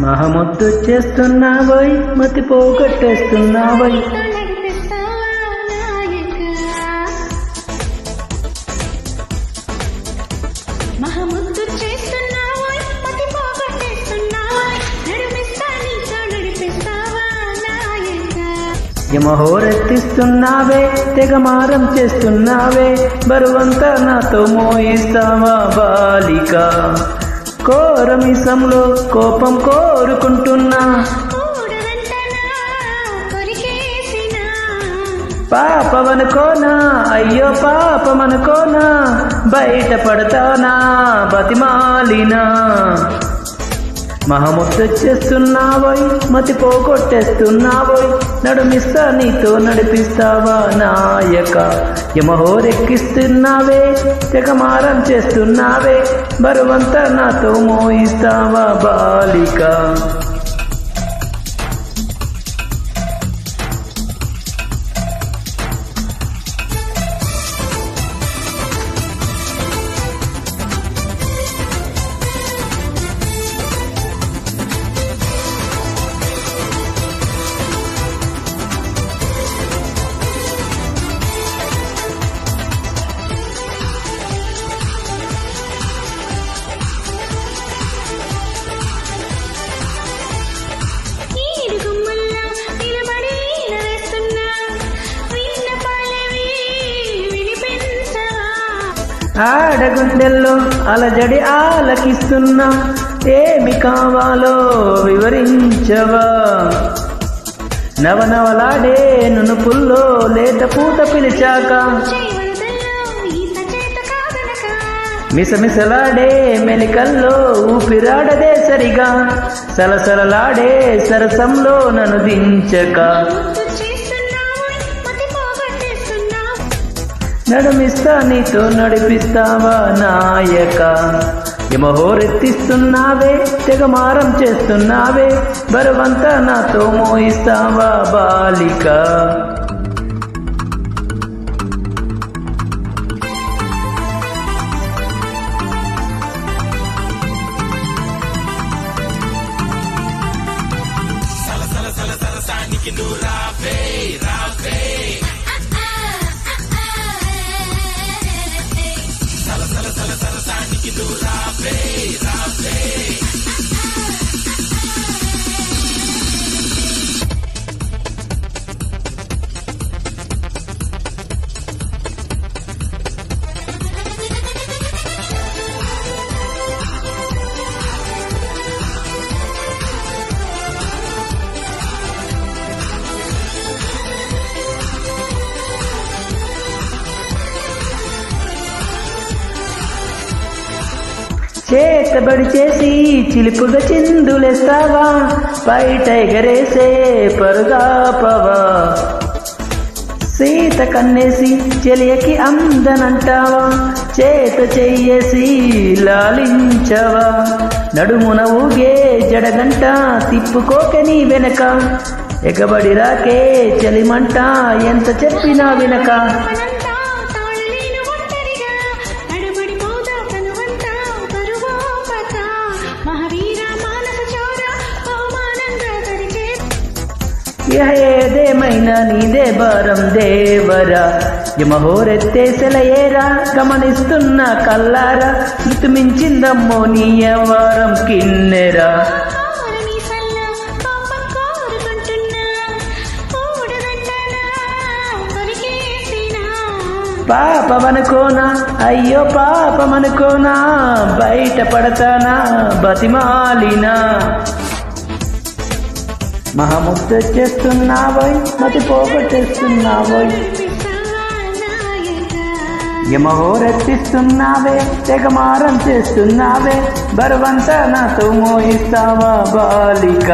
మహముద్దు చేస్తున్నావోయ్ మతి పోగొట్టేస్తున్నావోయ్ మహముద్దు చేస్తున్నావోయ్ మతి పోగొట్టేస్తున్నావోయ్ నడిపిస్తా నీతో నడిపిస్తావా నాయక యమహోరెత్తిస్తున్నావే తెగమారం చేస్తున్నావే బరువంతా నాతో మోయిస్తావా బాలిక కోరమిసంలో కోపం కోరుకుంటున్నా పాపమనుకోనా అయ్యో పాపమనుకోనా బయటపడతానా బతిమాలినా మహముద్దు చేస్తున్నావోయ్ మతి పోగొట్టేస్తున్నావోయ్ నడుమిస్తా నీతో నడిపిస్తావా నాయక యమహోరెక్కిస్తున్నావే తెగమారం చేస్తున్నావే బరువంతా నాతో మోయిస్తావా బాలిక ఆడగుండెల్లో అలజడి ఆలకిస్తున్నా ఏమి కావాలో వివరించవా నవనవలాడే నునుపుల్లో లేత పూత పిలిచాక మిసమిసలాడే మెలికల్లో ఊపిరాడదే సరిగా సలసలలాడే సరసంలో నన్ను దించక నడుమిస్తా నీతో నడిపిస్తావా నాయక యమహోరెత్తిస్తున్నావే తెగమారం చేస్తున్నావే బరువంతా నాతో మోయిస్తావా బాలిక చేతబడి చేసి చిలుపుగా చిందులేస్తావా బయట ఎగరేసే పరుగాపవా సీత కన్నేసి చెలియకి అందనంటావా చేత చెయ్యేసి లాలించవా నడుమున ఊగే జడగంట తిప్పుకోక నీ వెనక ఎగబడి రాకే చలిమంట ఎంత చెప్పినా వినక ఏదేమైనా నీదే భారం దేవరా యమహోరెత్తేసలయేరా గమనిస్తున్న కల్లారా మృతిమించిందమ్మో నీ వారం కిన్నెరా పాపమనుకోనా అయ్యో పాపమనుకోనా బయటపడతానా బతిమాలినా మహముద్దు చేస్తున్నావోయ్ మతి పోగొట్టేస్తున్నావోయ్ యమహోరెత్తిస్తున్నావే తెగమారం చేస్తున్నావే బరువంతా నాతో మోయిస్తావా బాలిక